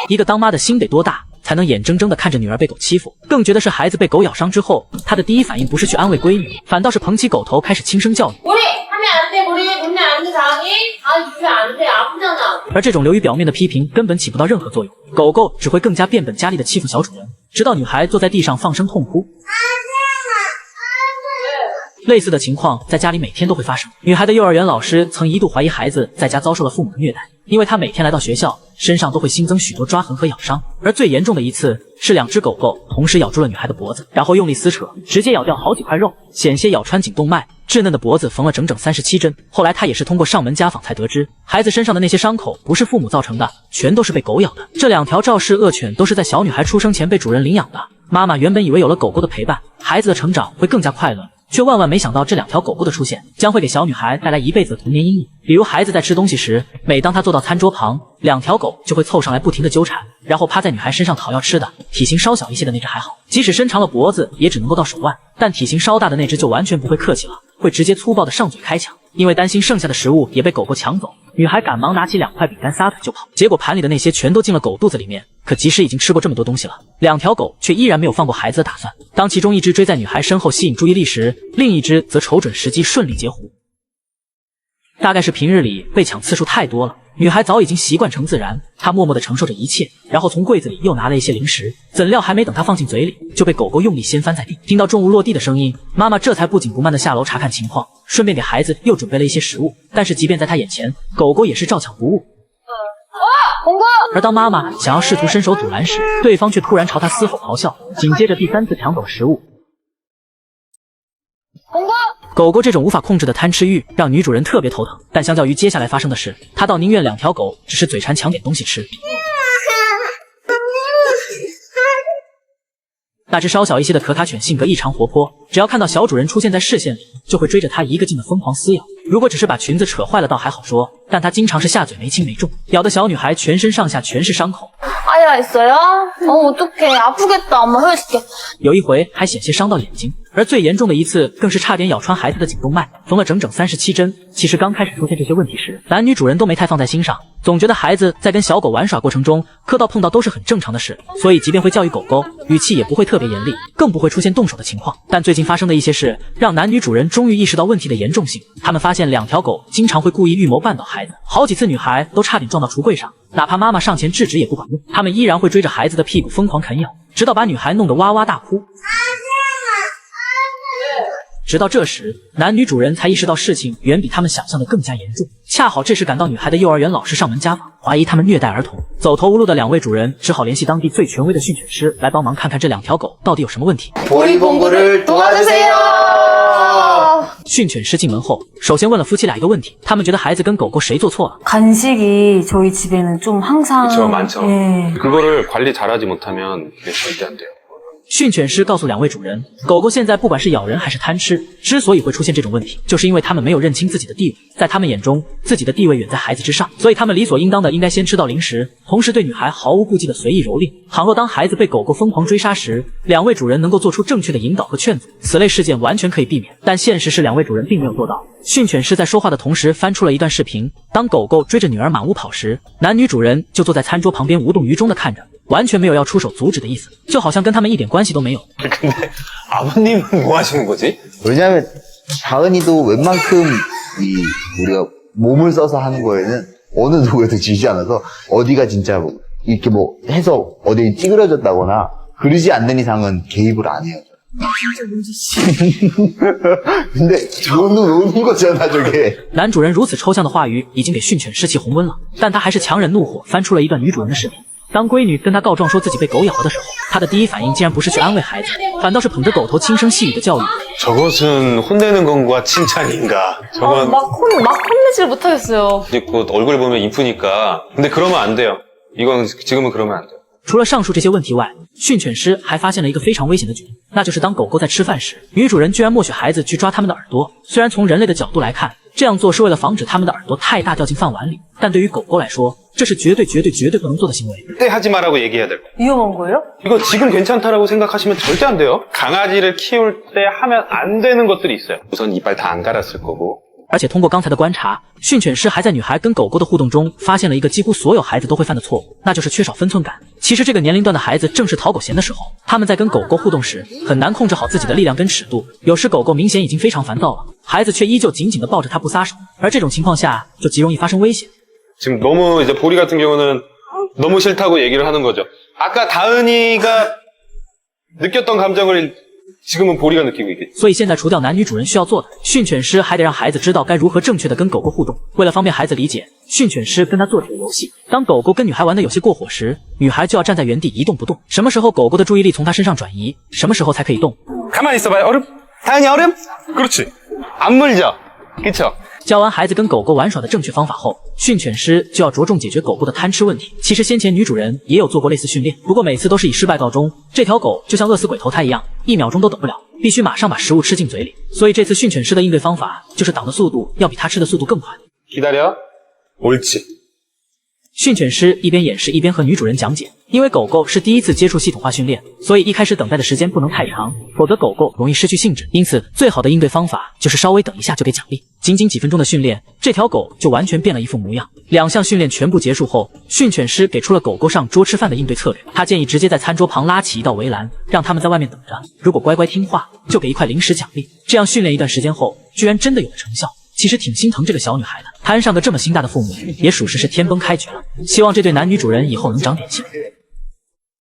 一個當媽的心得多大，才能眼睜睜地看着女兒被狗欺負？更覺得是孩子被狗咬傷之後，她的第一反應不是去安慰闺女，反倒是捧起狗頭開始輕聲教育。而這種流於表面的批評根本起不到任何作用，狗狗只會更加變本加厲地欺負小主人，直到女孩坐在地上放聲痛哭。類似的情況在家裡每天都會發生。女孩的幼兒園老師曾一度懷疑孩子在家遭受了父母的虐待，因為她每天來到學校，身上都会新增許多抓痕和咬傷。而最嚴重的一次是2隻狗狗同時咬住了女孩的脖子，然後用力撕扯，直接咬掉好幾塊肉，險些咬穿頸動脈，稚嫩的脖子縫了整整37針。後來她也是通過上門家訪才得知，孩子身上的那些傷口不是父母造成的，全都是被狗咬的。這2條肇事惡犬都是在小女孩出生前被主人領養的。媽媽原本以為有了狗狗的陪伴，孩子的成長會更加快樂，卻萬萬沒想到這2條狗狗的出現將會給小女孩帶來一輩子的童年陰影。比如孩子在吃東西時，每當她坐到餐桌旁，2條狗就會湊上來不停地糾纏，然後趴在女孩身上討要吃的。體型稍小一些的那只還好，即使伸長了脖子也只能夠到手腕，但体型稍大的那只就完全不会客氣了，會直接粗暴地上嘴開搶。因為擔心剩下的食物也被狗狗搶走，女孩趕忙拿起2塊餅乾撒腿就跑，結果盤裡的那些全都進了狗肚子裡面。可即使已經吃過這麼多東西了，2條狗卻依然沒有放過孩子的打算。當其中一只追在女孩身後吸引注意力時，另一只則瞅準時機順利截胡。大概是平日裡被搶次數太多了，女孩早已經習慣成自然，她默默地承受着一切，然後從櫃子裡又拿了一些零食，怎料還沒等她放進嘴裡，就被狗狗用力掀翻在地。聽到重物落地的聲音，媽媽這才不緊不慢地下樓查看情況，順便給孩子又準備了一些食物。但是即便在她眼前，狗狗也是照搶不誤。而當媽媽想要試圖伸手阻攔時，對方卻突然朝她嘶吼咆哮，緊接着第3次搶走了食物。狗狗這種無法控制的貪吃欲讓女主人特別頭疼，但相較於接下來發生的事，她倒寧願2條狗只是嘴饞搶點東西吃。那只稍小一些的可卡犬性格異常活潑，只要看到小主人出現在視線裡，就会追着它一個勁的瘋狂撕咬。如果只是把裙子扯壞了倒還好說，但它經常是下嘴沒輕沒重，咬得小女孩全身上下全是傷口。어떡해 아프겠다 엄마 헤어질게。有一回还險些傷到眼睛，而最嚴重的一次更是差點咬穿孩子的頸動脈，縫了整整37針。其實剛開始出現這些問題時，男女主人都沒太放在心上，總覺得孩子在跟小狗玩耍過程中磕到碰到都是很正常的事，所以即便會教育狗狗，語氣也不會特別嚴厲，更不會出現動手的情況。但最近發生的一些事讓男女主人終於意識到問題的嚴重性，他們發現2條狗經常會故意預謀絆倒孩子，好幾次女孩都差點撞到櫥櫃上，哪怕媽媽上前制止也不管用，他們依然會追着孩子的屁股瘋狂啃咬，直到把女孩弄得哇哇大哭。直到這時，男女主人才意識到事情遠比他們想象的更加嚴重。恰好這時趕到女孩的幼兒園老師上門家訪，懷疑他們虐待兒童。走投無路的2位主人只好聯繫當地最權威的訓犬師來幫忙看看這2條狗到底有什麼問題。訓犬師進門後，首先問了夫妻倆一個問題，他們覺得孩子跟狗狗誰做錯了？ 간식이 저희 집에는 좀 항상 그쵸, 많죠. 예. 그거를 관리 잘하지 못하면 절대 안 돼요. 训犬師告訴2位主人，狗狗現在不管是咬人還是貪吃，之所以會出現這種問題，就是因為他們沒有認清自己的地位，在他們眼中，自己的地位遠在孩子之上，所以他們理所應當的應該先吃到零食，同時對女孩毫無顧忌的隨意蹂躪。倘若當孩子被狗狗瘋狂追殺時，2位主人能夠做出正確的引導和勸阻，此類事件完全可以避免。但現實是2位主人並沒有做到。訓犬師在說話的同時翻出了一段視頻，當狗狗追着女兒滿屋跑時，男女主人就坐在餐桌旁邊無動於衷的看着，完全沒有要出手阻止的意思，就好像跟他們一點關係都沒有。 근데 아버님은 뭐 하시는 거지? 왜냐면 다은이도 웬만큼 우리가 몸을 써서 하는 거에는 어느 누구에도 지지 않아서 어디가 진짜 뭐 이렇게 뭐 해서 어디 찌그러졌다거나 그러지 않는 이상은 개입을 안 해요. 근데 노는 거잖아 저게. 男主人如此抽象的话語已經給訓犬師氣紅溫了，但他還是強忍怒火翻出了一段女主人的視頻。當閨女跟他告狀說自己被狗咬了的時候，他的第一反應竟然不是去安慰孩子，反倒是捧着狗頭輕聲細語的教育。 저것은 혼내는 건가 칭찬인가? 저건 막 혼내질 못하겠어요. 있고 얼굴 보면 이쁘니까. 근데 그러면 안 돼요. 이건 지금은 그러면 안 돼요. 除了上述這些問題外，訓犬師還發現了一個非常危險的舉動，那就是當狗狗在吃飯時，女主人居然默許孩子去抓他們的耳朵。雖然從人類的角度來看，這樣做是為了防止他們的耳朵太大掉進飯碗裡，但對於狗狗來說，這是絕對不能做的行為。 절대 하지 마라고 얘기해야 될 거예요. 위험한 거예요? 이거 지금 괜찮다라고 생각하시면 절대 안 돼요. 강아지를 키울 때 하면 안 되는 것들이 있어요. 우선 이빨 다 안 갈았을 거고 而且通过剛才的觀察，訓犬師還在女孩跟狗狗的互動中發現了一個幾乎所有孩子都會犯的錯誤，那就是缺少分寸感。其實這個年齡段的孩子正是討狗嫌的時候，他們在跟狗狗互動時很難控制好自己的力量跟尺度，有時狗狗明顯已經非常煩躁了，孩子卻依舊緊緊地抱着它不撒手，而這種情況下就極容易發生危險。 지금 너무 이제 보리 같은 경우는 너무 싫다고 얘기를 하는 거죠. 아까 다은이가 느꼈던 감정을 지금은 보리가 느끼고 있겠지. 所以现在除掉男女主人需要做的，训犬師還得讓孩子知道該如何正確地跟狗狗互動。為了方便孩子理解，訓犬師跟他做這個遊戲，當狗狗跟女孩玩的有些過火時，女孩就要站在原地一動不動。什麼時候狗狗的注意力從她身上轉移，什麼時候才可以動。 가만히 있어봐요. 얼음. 다은이 얼음. 그렇지. 안 물죠. 그쵸? 教完孩子跟狗狗玩耍的正確方法後，訓犬師就要着重解決狗狗的貪吃問題。其實先前女主人也有做過類似訓練，不過每次都是以失敗告終。這條狗就像餓死鬼投胎一樣，1秒鐘都等不了，必須馬上把食物吃進嘴裡。所以這次訓犬師的應對方法就是擋的速度要比它吃的速度更快。 기다려. 옳지. 訓犬師一邊演示一邊和女主人講解，因為狗狗是第一次接觸系統化訓練，所以一開始等待的時間不能太長，否則狗狗容易失去興致。因此，最好的應對方法就是稍微等一下就給獎勵。僅僅幾分鐘的訓練，這條狗就完全變了一副模樣。2項訓練全部結束後，訓犬師給出了狗狗上桌吃飯的應對策略。他建議直接在餐桌旁拉起一道圍欄，讓他們在外面等着，如果乖乖聽話，就給一塊零食獎勵。這樣訓練一段時間後，居然真的有了成效。其實挺心疼這個小女孩的，攤上個這麼心大的父母，也屬實是天崩開局了。希望這對男女主人以後能長點心。